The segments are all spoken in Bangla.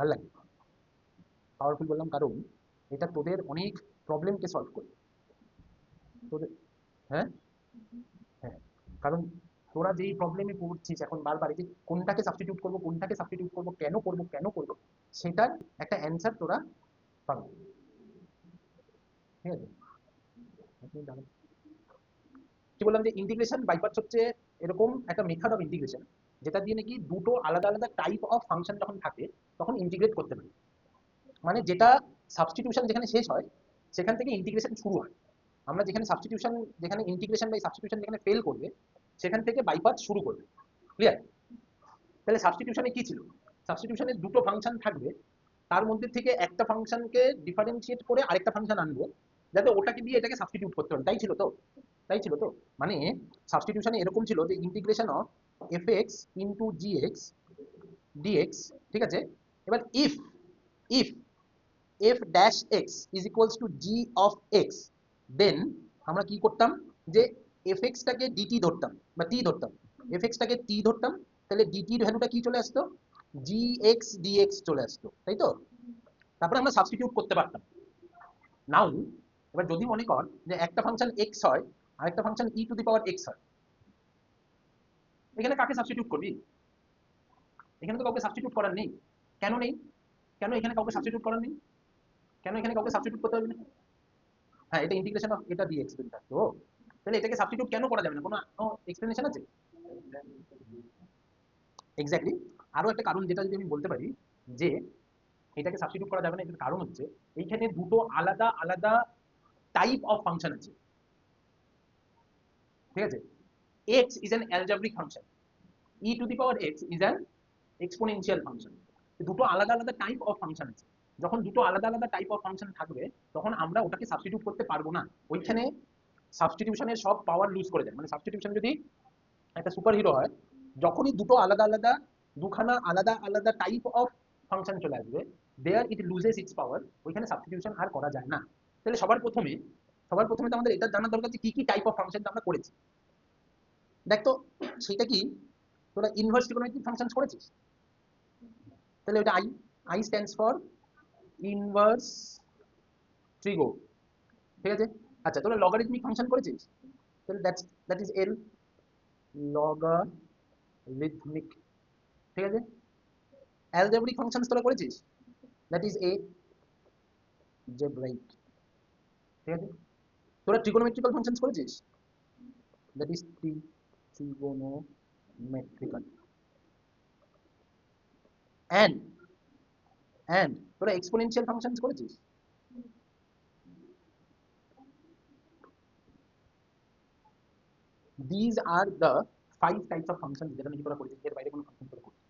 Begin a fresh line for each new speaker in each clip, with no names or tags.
ভালো লাগে। পাওয়ারফুল বললাম কারণ এটা তোদের অনেক প্রবলেমকে সলভ করবে তোদের। হ্যাঁ, হ্যাঁ, কারণ তোরা যেই প্রবলেমে পড়ছিস এখন বারবার, এই যে কোনটাকে সাবস্টিটিউট করবো, কোনটাকে সাবস্টিটিউট করবো, কেন করবো, কেন করবো, সেটার একটা অ্যান্সার তোরা পাবি। ঠিক আছে, আপনি জানেন কি বললাম, যে ইন্টিগ্রেশন বাই পার্টস হচ্ছে এরকম একটা মেথড অফ ইন্টিগ্রেশন যেটা দিয়ে নাকি দুটো আলাদা আলাদা টাইপ অফ ফাংশন যখন থাকে তখন ইন্টিগ্রেট করতে পারি। মানে যেটা সাবস্টিটিউশন যেখানে শেষ হয় সেখান থেকে ইন্টিগ্রেশন শুরু হয়। আমরা যেখানে সাবস্টিটিউশন, যেখানে ইন্টিগ্রেশন বাই সাবস্টিটিউশন যেখানে ফেল করবে সেখান থেকে বাই পার্টস শুরু করবে। ক্লিয়ার? তাহলে সাবস্টিটিউশনে কি ছিল? সাবস্টিটিউশনে দুটো ফাংশন থাকবে, তার মধ্যে থেকে একটা ফাংশনকে ডিফারেন্সিয়েট করে আরেকটা ফাংশন আনবো যাতে ওটাকে দিয়ে এটাকে সাবস্টিটিউট করতে পারে। তাই ছিল তো? তাই ছিল তো? মানে সাবস্টিটিউশনে এরকম ছিল যে integration of F X into G X DX, ঠিক আছে? এবার if if F dash X is equals to G of X, then আমরা কি করতাম, যে এফ এক্সটাকে ডিটি ধরতাম বা টি ধরতাম, এফ এক্সটাকে টি ধরতাম, তাহলে ডিটির ভ্যালুটা কি চলে আসতো, জি এক্স ডিএক্স চলে আসতো, তাই তো? তারপরে আমরা সাবস্টিটিউট করতে পারতাম। নাও এবার যদি মনে কর যে একটা ফাংশন এক্স হয় আর একটা function E to the power x হয়, এখানে কাকে সাবস্টিটিউট করবি? এখানে তো কাউকে সাবস্টিটিউট করার নেই। কেন নেই? কেন এখানে কাউকে সাবস্টিটিউট করার নেই? কেন এখানে কাউকে সাবস্টিটিউট করতে হবে না? হ্যাঁ, এটা ইন্টিগ্রেশন অফ এটা ডিএক্স যদি থাকতো, তাহলে এটাকে সাবস্টিটিউট কেন করা যাবে না? কোনো এক্সপ্লেনেশন আছে? এক্স্যাক্টলি। আরো একটা কারণ যেটা যদি আমি বলতে পারি যে এটাকে সাবস্টিটিউট করা যাবে না, এটার কারণ হচ্ছে এইখানে দুটো আলাদা আলাদা টাইপ অফ ফাংশন আছে। ঠিক আছে? x is an algebraic function, e to the power x is an exponential function। দুটো আলাদা আলাদা টাইপ অফ ফাংশন আছে। যখন দুটো আলাদা আলাদা টাইপ অফ ফাংশন থাকবে তখন আমরা ওটাকে সাবস্টিটিউট করতে পারবো না। ওইখানে সাবস্টিটিউশনের সব পাওয়ার লুজ করে যায়। মানে সাবস্টিটিউশন যদি একটা সুপার হিরো হয়, যখনই দুটো আলাদা আলাদা, দুখানা আলাদা আলাদা টাইপ অফ ফাংশন চলে আসবে, দেয়ার ইট লুজেস ইটস পাওয়ার, ওইখানে সাবস্টিটিউশন আর করা যায় না। তাহলে সবার প্রথমে তো আমাদের এটা জানা দরকার যে কি কি টাইপ অফ ফাংশন আমরা করেছি। দেখ তো সেটা কি, তোরা ইনভার্স ট্রিগোনোমেট্রিক ফাংশনস করেছিস? তাহলে ওটা I, I stands for inverse trigo, ঠিক আছে? আচ্ছা, তোরা লগারিদমিক ফাংশন করেছিস? তাহলে দ্যাট ইজ এল, লগারিদমিক, ঠিক আছে? অ্যালজেব্রিক ফাংশনস তোরা করেছিস? দ্যাট ইজ এ জেব্রাইক, ঠিক আছে? তোরা ট্রিগোনোমেট্রিক্যাল ফাংশনস করেছিস? That is trigonometrical. And and তোরা এক্সপোনেনশিয়াল ফাংশনস করেছিস? These are the 5 types of function যেটা নাকি তোরা করেছিস, এর বাইরে কোনো ফাংশন তোরা করেছিস?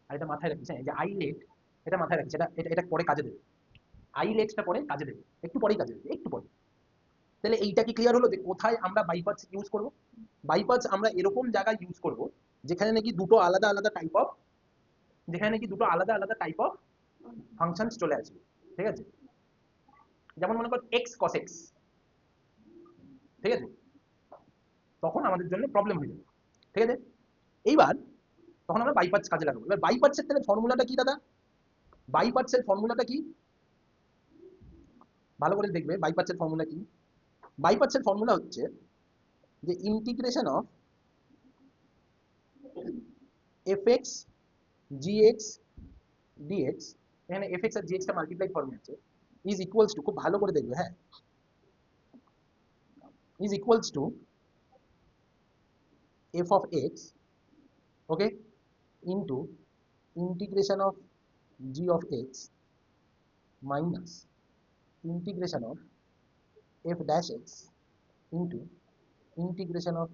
আর এটা মাথায় রাখিস, হ্যাঁ, যে আই লেট, এটা মাথায় রাখিস, এটা এটা এটা পরে কাজে দেবে। আই লেটটা পরে কাজে দেবে, একটু পরেই কাজে দেবে, একটু পরে। তাহলে এইটা কি ক্লিয়ার হলো যে কোথায় আমরা বাইপার্টস ইউজ করব? বাইপার্টস আমরা এরকম জায়গায় ইউজ করব যেখানে নাকি দুটো আলাদা আলাদা টাইপ অফ, যেখানে নাকি দুটো আলাদা আলাদা টাইপ অফ ফাংশনস চলে আসবে। ঠিক আছে? যেমন মনে কর এক্স কস এক্স, ঠিক আছে? তখন আমাদের জন্য প্রবলেম হয়ে যাবে। ঠিক আছে? এইবার তখন আমরা বাইপার্টস কাজে লাগাবো। এবার বাইপার্টসের তাহলে ফর্মুলাটা কি দাদা? বাইপার্টসের ফর্মুলাটা কি? ভালো করে দেখবে বাইপার্টসের ফর্মুলা কি। বাইপার্টসের ফর্মুলা হচ্ছে যে integration of F X G X DX, এখানে এফ এক্স আর জি এক্সটা মাল্টিপ্লাই ফর্মে আছে, ইজ ইকুয়ালস টু, খুব ভালো করে দেখবে, হ্যাঁ, is equals to F of X, okay, into integration of G of X minus integration of F dash X into integration of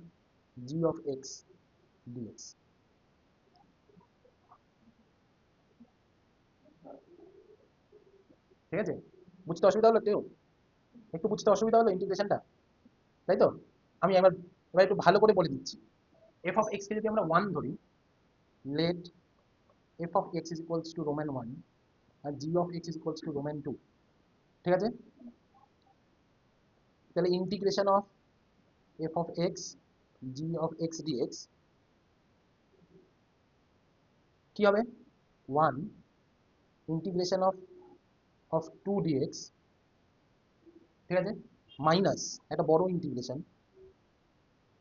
G of X DX. ঠিক আছে? বুঝতে অসুবিধা হলো কেউ? একটু বুঝতে অসুবিধা হলো ইন্টিগ্রেশনটা, তাই তো? আমি এবার একটু ভালো করে বলে দিচ্ছি। এফ অফ এক্স কে যদি আমরা 1 ধরি, let F of X is equals to Roman 1 আর G of X is equals to Roman 2, ঠিক আছে? তাহলে integration of F of X G of X DX কি হবে? 1 ইন্টিগ্রেশন অফ 2 dx, ঠিক আছে, মাইনাস একটা বড় ইন্টিগ্রেশন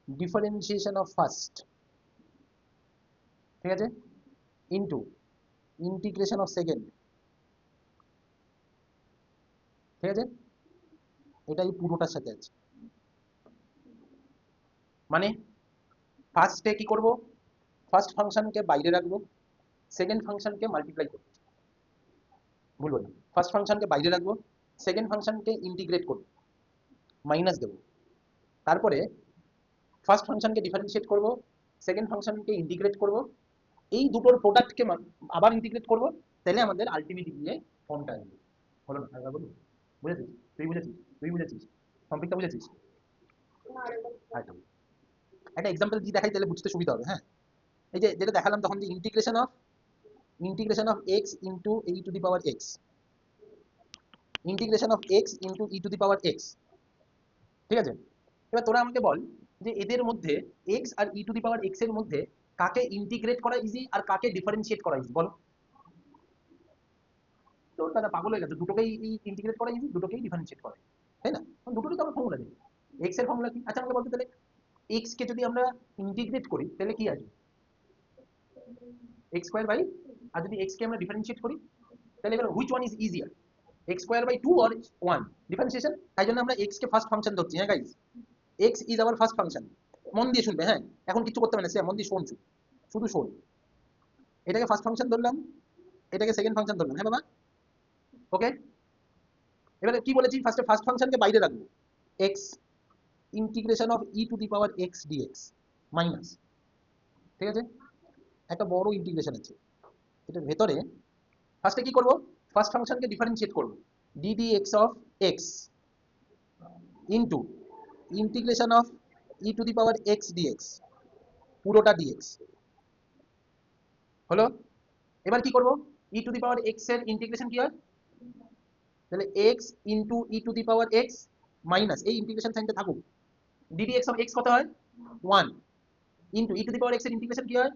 ডিফারেন্সিয়েশন অফ ফার্স্ট, ঠিক আছে, ইন্টু ইন্টিগ্রেশন অফ সেকেন্ড, ঠিক আছে, এটাই পুরোটার সাথে আছে। মানে ফার্স্টে কি করব, ফার্স্ট ফাংশনকে বাইরে রাখবো, সেকেন্ড ফাংশনকে মাল্টিপ্লাই করবো, ভুলবো না, ফার্স্ট ফাংশনকে বাইরে রাখবো, সেকেন্ড ফাংশনকে ইন্টিগ্রেট করবো, মাইনাস দেবো, তারপরে ফার্স্ট ফাংশনকে ডিফারেন্সিয়েট করব, সেকেন্ড ফাংশনকে ইন্টিগ্রেট করব, এই দুটোর প্রোডাক্টকে আবার ইন্টিগ্রেট করব, তাহলে আমাদের আলটিমেট গিয়ে ফর্মটা আসবে। হলো না? আরেকবার বলুন। বুঝেছিস? তুই বুঝেছিস? তুই বুঝেছিস? সম্পৃক্তা বুঝেছিস? আরেকটা বল। একটা এক্সাম্পল দিয়ে দেখাই, তাহলে বুঝতে সুবিধা হবে। হ্যাঁ, এই যে যেটা দেখালাম তখন, যে integration of X into E to the power X, integration of X into E to the power X, ঠিক আছে। এবার তোরা আমাকে বল যে এদের মধ্যে এক্স আর E to the power X এর মধ্যে কাকে ইন্টিগ্রেট করা ইজি আর কাকে ডিফারেন্সিয়েট করা ইজি, বল। তো দাদা পাগল হয়ে গেছে, দুটোকেই ইন্টিগ্রেট করা ইজি, দুটোকেই ডিফারেন্সিয়েট করা ইজি, তাই না? দুটোরই তো আমরা ফর্মুলা দিই। এক্স এর ফর্মুলা কি? আচ্ছা আমাকে বলতে, তাহলে এক্স কে যদি আমরা ইন্টিগ্রেট করি তাহলে কি আসবে? এক্স স্কোয়ার বাই, আর যদি এক্স কে আমরা ডিফারেন্সিয়েট করি তাহলে এবার which one is easier, X square by 2 or 1 differentiation? তাই জন্য আমরা এক্স কে ফার্স্ট ফাংশন ধরছি। হ্যাঁ guys, X is our first function. মন দিয়ে শুনবে, হ্যাঁ, এখন কিছু করতে হবে না, সে মন দিয়ে শোন, শুধু শোন। এটাকে ফার্স্ট ফাংশন ধরলাম, এটাকে সেকেন্ড ফাংশন ধরলাম, হ্যাঁ বাবা, ওকে। এবারে কি বলেছি, ফার্স্টে ফার্স্ট ফাংশনকে বাইরে রাখবো, X integration of E to the power X DX minus, ঠিক আছে, একটা বড় ইন্টিগ্রেশন আছে এটার ভেতরে। ফার্স্টে কি করব, ফার্স্ট ফাংশনকে ডিফারেন্সিয়েট করব, D D X of X into integration of E to the power X DX, পুরোটা ডিএক্স, হলো। এবার কি করব, E to the power X এর ইন্টিগ্রেশন কি হয়, তাহলে X into E to the power X minus, এই ইন্টিগ্রেশন সাইনটা থাকুক, ডিডি এক্স অফ এক্স কত হয় 1 into E to the power X এর ইন্টিগ্রেশন কি হয়,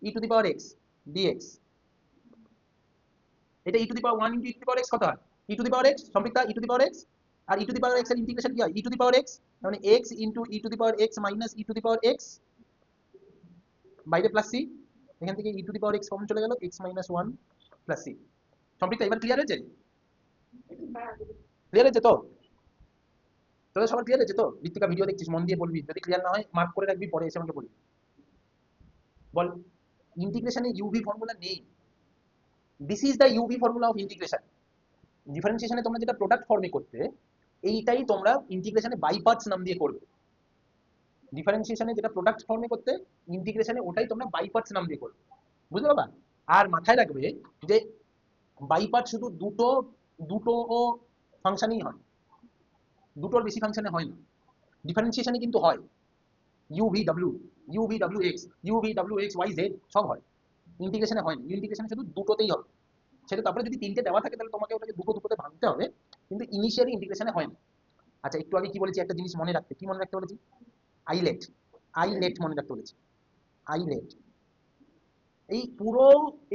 E to the power X DX, এটা ই to the power 1 into E to the power X কত হয়, E to the power X, সম্পৃক্তা E to the power X, আর E to the power X এর ইন্টিগ্রেশন কি হয়, E to the power X, মানে X into E to the power X minus E to the power X, বাইরে প্লাস সি, এখান থেকে E to the power X common চলে গেল, এক্স মাইনাস 1 প্লাস সি। সম্পৃক্তা এবার ক্লিয়ার হয়েছে? ক্লিয়ার হয়েছে তো? তোদের সবার ক্লিয়ার হয়েছে তো? ঋত্বিকা ভিডিও দেখছিস, মন দিয়ে বলবি, যদি ক্লিয়ার না হয় মার্ক করে রাখবি, পরে এসে আমাকে বলবি। বল, ইন্টিগ্রেশনে ইউভি ফর্মুলা নেই, this is the UV formula of integration. ডিফারেন্সিয়েশনে তোমরা যেটা প্রোডাক্ট ফর্মে করতে, এইটাই তোমরা ইন্টিগ্রেশনে বাই পার্টস নাম দিয়ে করবে। ডিফারেন্সিয়েশনে যেটা প্রোডাক্ট ফর্মে করতে, ইন্টিগ্রেশনে ওটাই তোমরা বাই পার্টস নাম দিয়ে করবে, বুঝলে বাবা? আর মাথায় রাখবে যে বাই পার্ট শুধু দুটো দুটো ও ফাংশনই হয়, দুটোর বেশি ফাংশনে হয় না। ডিফারেন্সিয়েশনে কিন্তু হয় UV W, UV W X, UV W X Y Z সব হয়, ইন্টিগ্রেশনে হয় না। ইন্টিগ্রেশনে শুধু দুটোতেই হবে, সেটা তারপরে যদি তিনটে দেওয়া থাকে তাহলে তোমাকে ওটাকে দুটো দুটোতে ভাঙতে হবে, কিন্তু ইনিশিয়ালি ইন্টিগ্রেশনে হয় না। আচ্ছা একটু আগে কি বলেছি, একটা জিনিস মনে রাখতে, কি মনে রাখতে বলেছি, আইলেট, আইলেট মনে রাখতে বলেছি, আইলেট। এই পুরো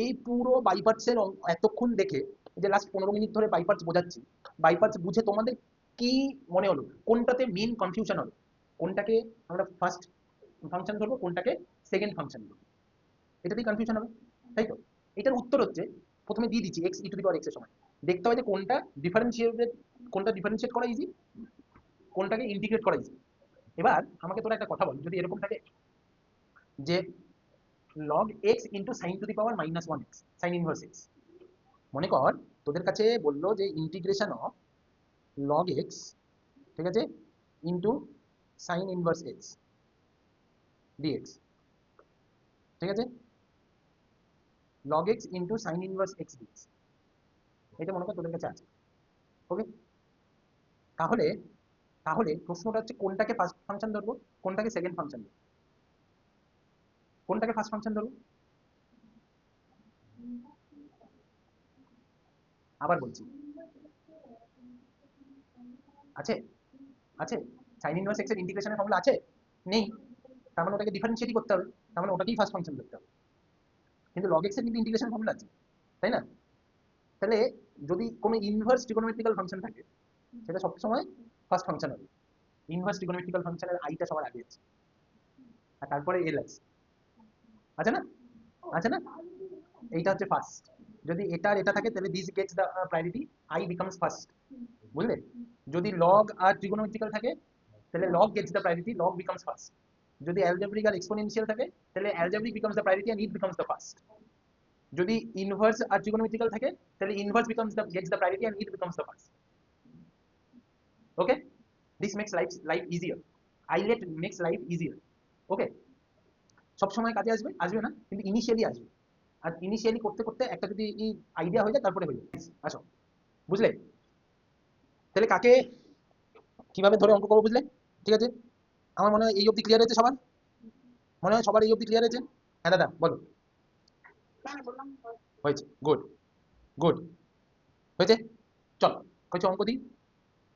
এই পুরো বাইপার্টসের এতক্ষণ দেখে, যে লাস্ট 15 মিনিট ধরে বাইপার্টস বোঝাচ্ছি, বাইপার্টস বুঝে তোমাদের কি মনে হলো, কোনটাতে মেন কনফিউশন হবে, কোনটাকে আমরা ফার্স্ট ফাংশন ধরবো, কোনটাকে সেকেন্ড ফাংশন ধরবো, এটাতেই কনফিউশন হবে, তাই তো? এটার উত্তর হচ্ছে, প্রথমে দিয়ে দিচ্ছি x E to the power X এর সময় দেখতে হয় যে কোনটা ডিফারেন্সিয়েট করা ইজি, কোনটাকে ইন্টিগ্রেট করা ইজি। এবার আমাকে তোরা একটা কথা বল, যদি এরকম থাকে যে log X into sign two the power minus 1 x, sign inverse x, মনে কর তোদের কাছে বললো যে ইন্টিগ্রেশন অফ লগ এক্স, ঠিক আছে, into sine inverse X DX, ঠিক আছে, log X into sine inverse X DX, এটা মনে কর তোদের কাছে আছে, ওকে। তাহলে তাহলে প্রশ্নটা হচ্ছে কোনটাকে ফার্স্ট ফাংশন ধরবো, কোনটাকে সেকেন্ড ফাংশন ধরবো, কোনটাকে ফার্স্ট ফাংশন ধরবো, আবার বলছি, আছে, আছে, সাইন ইনভার্স এক্স এর ইন্টিগ্রেশনের ফর্মুলা আছে, নেই, তার মানে ওটাকে ডিফারেন্সিয়েটই করতে হবে, তার মানে ওটাকেই ফার্স্ট ফাংশন ধরতে হবে। কিন্তু লগ এক্স এর কিন্তু ইন্টিগ্রেশন ফর্মুলা আছে, তাই না? তাহলে যদি কোনো ইনভার্স ট্রিগোনোমেট্রিক্যাল ফাংশন থাকে সেটা সবসময় ফার্স্ট ফাংশন হবে। ইনভার্স ট্রিগোনোমেট্রিক্যাল ফাংশনের আইটা সবার আগে আছে, আর তারপরে এল আছে, আছে না? আছে না? এইটা হচ্ছে ফার্স্ট। যদি এটা আর এটা থাকে তাহলে this gets the priority, I becomes first. বুঝলে? যদি লগ আর ট্রিগোনোমেট্রিক্যাল থাকে তাহলে log gets the priority, log becomes first. যদি অ্যালজেব্রিক আর এক্সপোনেনশিয়াল থাকে তাহলে algebraic becomes the priority and it becomes the first. যদি ইনভার্স আর ট্রিগোনোমেট্রিক্যাল থাকে তাহলে inverse becomes the gets the priority and it becomes the first. Okay, this makes life easier, ILATE makes life easier. Okay, সব সময় কাজে আসবে আসবে না, কিন্তু ইনিশিয়ালি আসবে। আর ইনিশিয়ালি করতে করতে একটা যদি আইডিয়া হয়ে যায় তারপরে হয়ে যাবে। আসো, বুঝলে? তাহলে কাকে কিভাবে ধরে অঙ্ক করবো বুঝলে? ঠিক আছে, আমার মনে হয় এই অবধি ক্লিয়ার হয়েছে সবার? মনে হয় সবার এই অবধি ক্লিয়ার হয়েছে? হ্যাঁ দাদা বলো। হয়েছে, গুড গুড, হয়েছে। চল কিছু অঙ্ক দিই,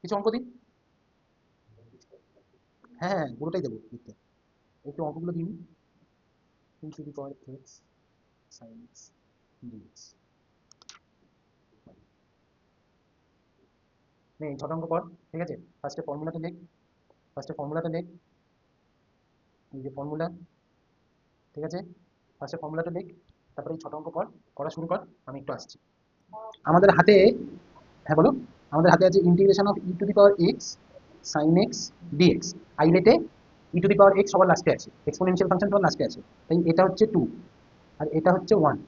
কিছু অঙ্ক দিই। হ্যাঁ হ্যাঁ পুরোটাই দেবো লিখতে, একটু অঙ্কগুলো দিন। Two to the power X sine X DX, নে ছোট অঙ্ক কর। ঠিক আছে, ফার্স্টে ফর্মুলাটা লেখ, ফার্স্টে ফর্মুলাটা লেখ, এই যে ফর্মুলা। ঠিক আছে, ফার্স্টে ফর্মুলাটা লেখ, তারপরে এই ছোট অঙ্ক কর, করা শুরু কর, আমি একটু আসছি। আমাদের হাতে, হ্যাঁ বলো, আমাদের হাতে আছে integration of E to the power X sine X DX. আইলেটে E to the power X সবার লাস্টে আছে, এক্সপোনেনশিয়াল ফাংশন সবার লাস্টে আছে, তাই এটা হচ্ছে 2 আর এটা হচ্ছে 1,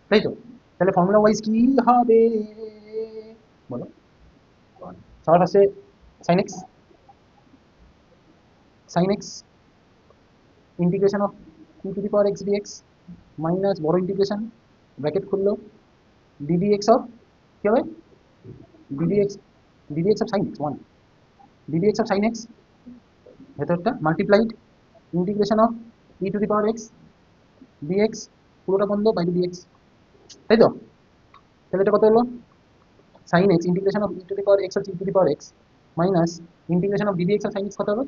তাই তো? তাহলে ফর্মুলা ওয়াইজ কি হবে বলো? সবার ফার্স্টে sine X, sine X integration of E to the power X DX minus বড় ইন্টিগ্রেশন ব্র্যাকেট খুললো ডিডিএক্স অফ কি হবে, DDX, DDX of sine X 1, DDX of sine X ভেতরটা multiplied integration of E to the power X DX, পুরোটা বন্ধ বাইরে ডিএক্স, তাই তো? তাহলে এটা কত হলো? Sine X integration of E to the power X হচ্ছে E to the power X minus integration of DDX of sine X কত হবে?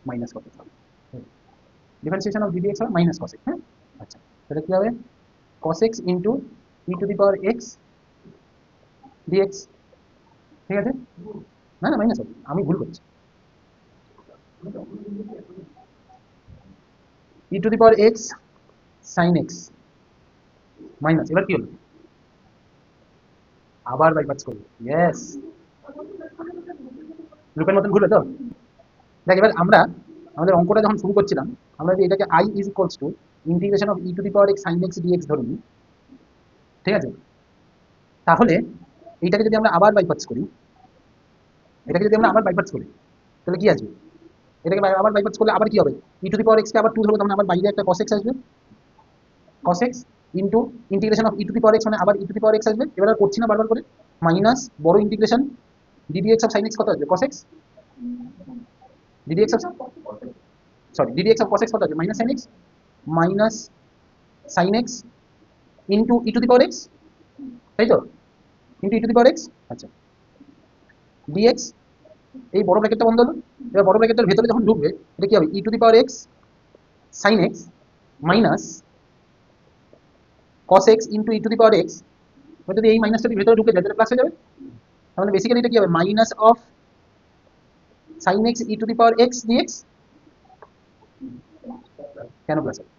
মাইনাস কত হবে? ডিফারেন্সিয়েশন অফ ডিডিএক্স হবে মাইনাস কস এক্স। হ্যাঁ, আচ্ছা, তাহলে কি হবে? Cos X into E to the power X DX. ঠিক আছে, না না মাইনাস হবে, আমি ভুল করছি। E to the power X sine X minus, এবার কি হলো? আবার বাই পার্টস করবো, ইয়েস, লুপের মতন ঘুরবে তো। দেখ এবার আমরা আমাদের অঙ্কটা যখন শুরু করছিলাম, আমরা যদি এটাকে I is equals to integration of E to the power X sine X DX ধরে নিই, ঠিক আছে, তাহলে এইটাকে যদি আমরা আবার বাই পার্টস করি, এটাকে যদি আমরা আবার বাই পার্টস করি তাহলে কি আসবে? এটাকে আবার বাই পার্টস করলে আবার কি হবে? E to the power x কে আবার 2 ধরবো, তখন আবার বাইরে একটা cos x আসবে, cos x into integration of E to the power X, মানে আবার ই টু দি পাওয়ার এক্স আসবে, এবার আর করছি না বারবার করে, মাইনাস বড় integration ddx of sine X কত আসবে? cos x, ddx of, sorry ddx of cos x কত আসবে? Minus sine X, minus sine x into E to the power x, তাই তো? Into E to the power x, আচ্ছা, ডিএক্স, এই বড় ব্র্যাকেটটা বন্ধ হলো, এবার বড় ব্র্যাকেটের ভেতরে যখন ঢুকবে এটা কি হবে? E to the power X sine X minus cos x into E to the power X, যদি এই মাইনাসটা ভেতরে ঢুকে যায় তাহলে প্লাস হয়ে যাবে, তাহলে বেসিক্যালি এটা কি হবে? Minus of sine X E to the power X DX. কেন প্লাস হবে?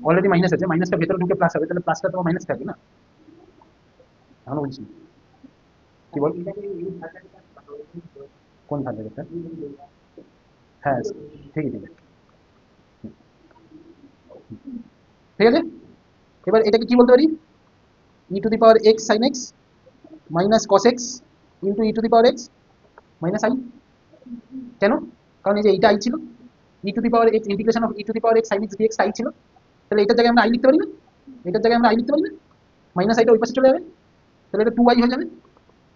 অলরেডি মাইনাস আছে, মাইনাসটা ভেতরে ঢুকে প্লাস হবে, তাহলে প্লাসটা তো মাইনাস থাকবে না, এখনো বলছি কি বল? কোন থাকবে এটা? হ্যাঁ ঠিকই ঠিক আছে, ঠিক আছে। এবার এটাকে কি বলতে পারি? E to the power X sine X minus cos X into E to the power X minus I. কেন? কারণ এই যে এইটা আই ছিল, E to the power X integration of E to the power X sine X DX I ছিল, তাহলে এটার জায়গায় আমরা আই লিখতে পারি না? এটার জায়গায় আমরা আই লিখতে পারি না? মাইনাস আইটা ওই পাশে চলে যাবে, তাহলে এটা 2y হয়ে যাবে,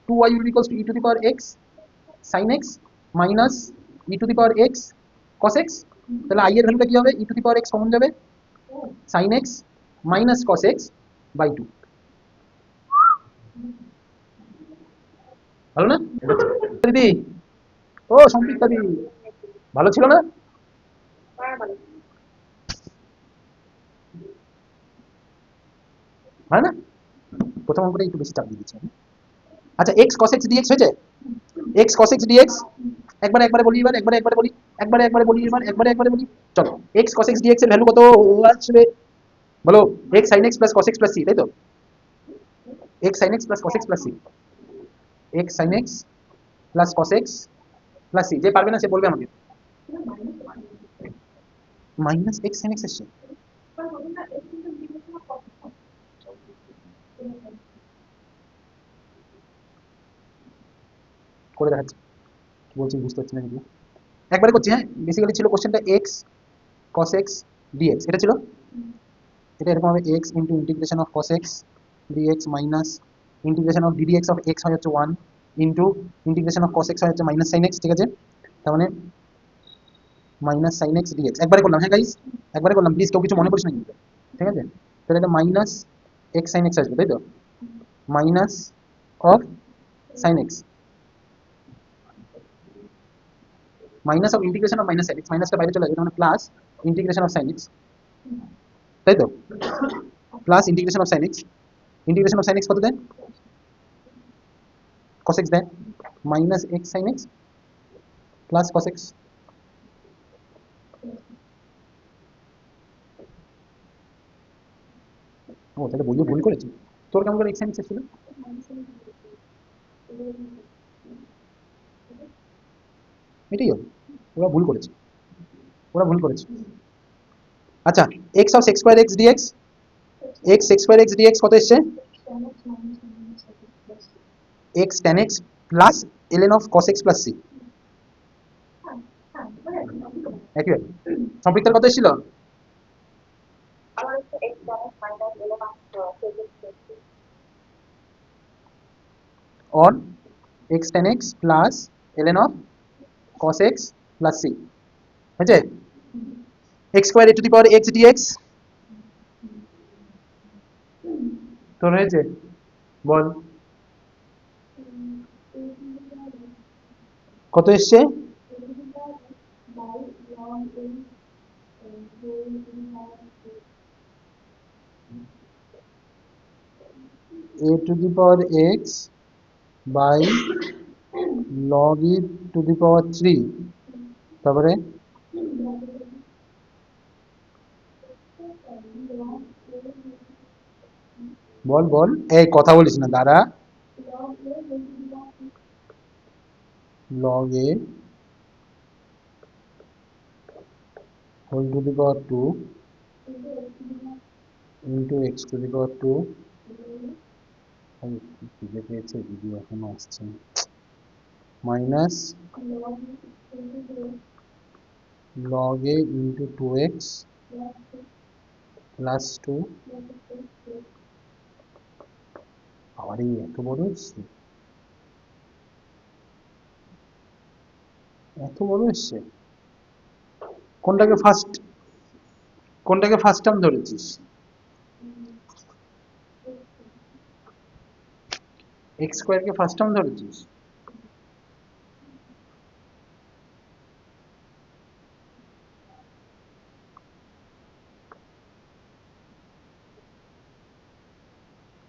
2y will equals to E to the power X sine X minus E to the power X cos X. তাহলে আই এর ভ্যালুটা কি হবে? E to the power X common যাবে, sine X minus cos X by 2। ভালো না দিদি? ও সম্পৃক্তা দিদি, ভালো ছিল না? হয় না? প্রথম অঙ্কটা একটু বেশি চাপ দিয়ে দিচ্ছি আমি। আচ্ছা এক্স কস এক্স ডিএক্স হয়েছে, এক্স কস এক্স ডিএক্স, একবারে একবারে বলি এবার, একবারে একবারে বলি, একবারে একবারে বলি এবার, একবারে একবারে বলি। চলো, এক্স কস এক্স ডিএক্স এর ভ্যালু কত আসবে বলো? X sine X plus cos X plus C, তাই তো? X sine X plus cos X plus C, X sine X plus cos X plus C. যে পারবে না সে বলবে আমাকে। মাইনাস এক্স সাইন এক্স এসছে, করে দেখাচ্ছি, কি বলছি বুঝতে পারছি না যদিও। একবারে করছি, হ্যাঁ। বেসিক্যালি ছিল কোশ্চেনটা এক্স কস এক্স ডিএক্স, এটা ছিল। এটা এরকম হবে X into integration of cos X DX minus integration of DDX of X হয় হচ্ছে 1 into integration of cos X হয় হচ্ছে মাইনাস সাইন এক্স, ঠিক আছে? তার মানে মাইনাস সাইন এক্স ডিএক্স একবারে করলাম, হ্যাঁ গাইস, একবারে করলাম, প্লিজ কেউ কিছু মনে করিস না কিন্তু, ঠিক আছে? তাহলে এটা মাইনাস এক্স সাইন এক্স আসবে, তাই তো? Minus of sine X, minus of integration of minus sine X, মাইনাসটা বাইরে চলে আসবে, মানে plus integration of sine X, তাই তো? Plus integration of sine X, integration of sine X কত দেয়? cos x দেয়, minus X sine X plus cos x। ও তাহলে বইয়ে ভুল করেছি। তোর কেমন করে এক্স সাইন এক্স ছিল? এটাই হবে, ওরা ভুল করেছে, ওরা ভুল করেছে। আচ্ছা, X of sec square X DX, X sec square X DX কত এসছে? X tan X plus LN of cos X plus C, একই ব্যাপার। সম্পৃক্তার কত এসেছিল? On X tan X plus LN of cos X plus C, হয়েছে? X square A to the power X DX, তোর হয়েছে? বল কত এসছে? A to the power X by log E to the power 3, তারপরে বল বল, এই কথা বলিস না দাঁড়া। Log A whole to the power 2 into X to the power 2। খুঁজে পেয়েছে, ভিডিও এখনো আসছে। Minus log A into 2x plus 2। আবার এই এত বড় এসছে, এত বড় এসছে। কোনটাকে ফার্স্ট, কোনটাকে ফার্স্ট টার্ম ধরেছিস? এক্স স্কোয়ারকে ফার্স্ট টার্ম ধরেছিস?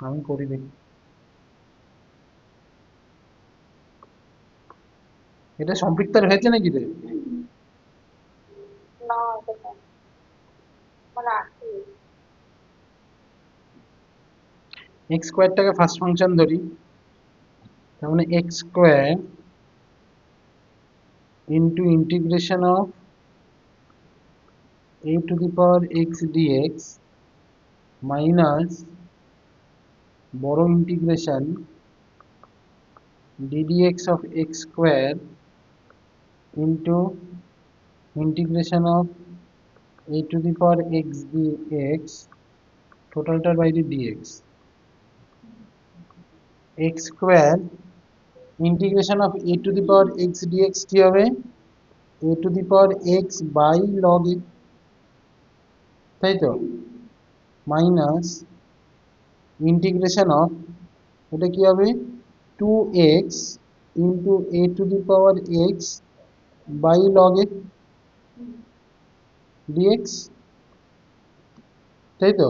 আমি করি দেখি। এটা সম্পৃক্তার হয়েছে নাকি রে? এক্স স্কোয়ারটাকে ফার্স্ট ফাংশন ধরি, তার মানে X square into integration of A to the power X DX minus বড় integration ddx of x square into integration of a to the power x dx totalটার বাইরে dx, x square integration of a to the power x dx কি হবে? a to the power x by log x, তাই তো? মাইনাস ইন্টিগ্রেশন অফ, এটা কি হবে? 2x into a to the power x by log x dx, তাই তো?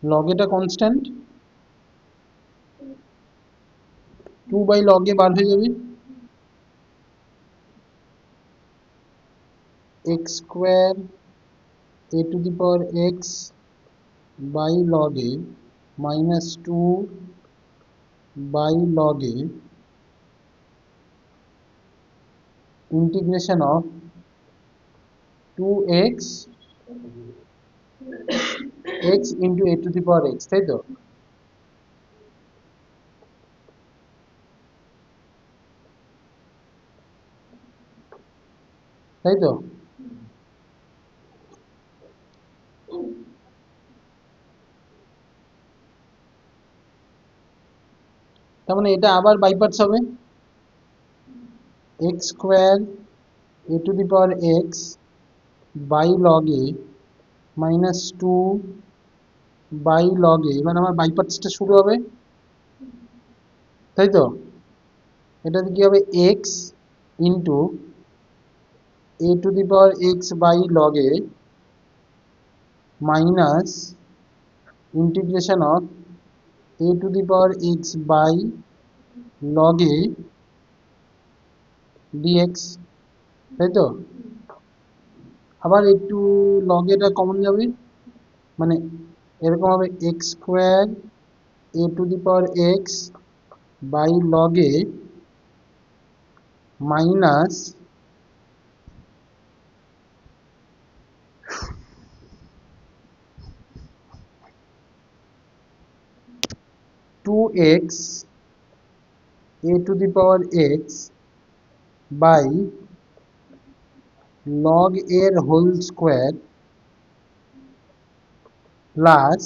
লগ এটা কনস্ট্যান্ট, 2/log এ বার হয়ে যাবে x square a⁴x by log a minus 2/log a integration of 2x x into a⁴x, তাই তো? তাই তো? তার মানে এটা আবার বাই পার্টস হবে, x square a⁴x by log a minus 2/log a। এবার আমার বাই পার্টসটা শুরু হবে, তাই তো? এটাতে কি হবে, x into a⁴x by log a minus integration of a⁴x by log a dx, তাই তো? আবার একটু log এটা কমন যাবে, মানে এরকম হবে x square a⁴x by log a minus 2x a⁴x by log এর হোল স্কোয়ার প্লাস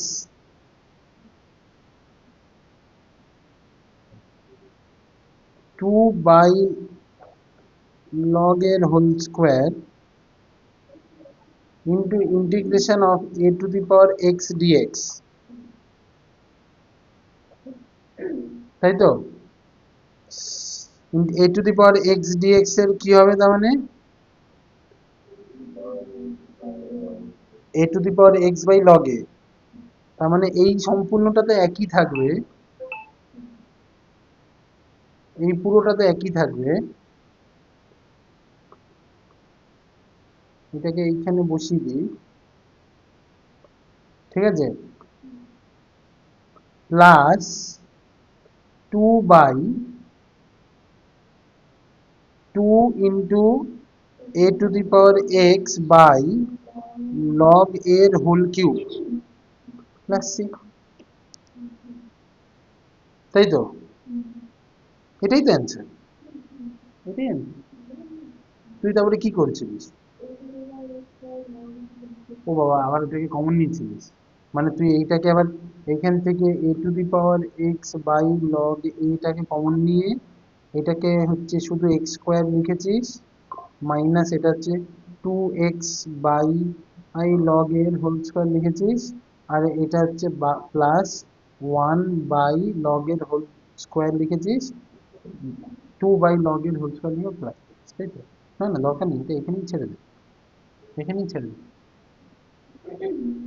2/log এর whole square into integration of a⁴x dx, তাই তো? a⁴x dx এর কি হবে, তার মানে a⁴x বাই log a, তার মানে এই সম্পূর্ণটাতে একই থাকবে, এই পুরোটাতে একই থাকবে। এটাকে এইখানে বসিয়ে দিই, ঠিক আছে? Plus 2/2 into a⁴x by log এর হোল কিউব প্লাস c, তাই তো? এটাই তো অ্যান্সার, এটাই answer। তুই তারপরে কি করেছিলিস? ও বাবা, আবার ওটাকে কমন নিয়েছিলিস, মানে তুই এইটাকে আবার এইখান থেকে a⁴x বাই log এইটাকে কমন নিয়ে এটাকে হচ্ছে শুধু x স্কোয়ার লিখেছিস, মাইনাস এটা হচ্ছে 2x বাই log এর হোল স্কোয়ার লিখেছিস, আর এটা হচ্ছে প্লাস 1/log এর হোল স্কোয়ার লিখেছিস, 2/log এর হোল স্কোয়ার লিখে প্লাস, তাই তো? না না, দরকার নেই, এটা এখানেই ছেড়ে দে, এখানেই ছেড়ে দে।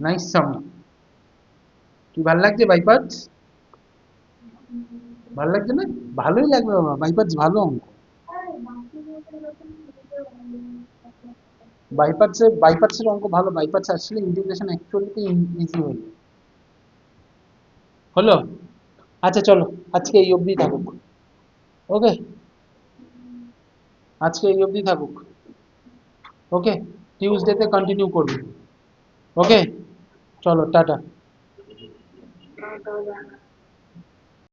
নাইস সাম। কি ভাল লাগছে বাই পার্টস? ভাল লাগছে না? ভালোই লাগবে বাবা, বাই পার্টস ভালো অঙ্ক। বাই পার্টসের অঙ্ক ভালো, বাই পার্টস আসলে ইন্টিগ্রেশন অ্যাকচুয়ালি ইজি হয়ে যায়। হলো? আচ্ছা চলো, আজকে এই অবধি থাকুক। ওকে, আজকে এই অবধি থাকুক। ওকে, টিউসডেতে কন্টিনিউ করবি। ওকে, চলো টাটা।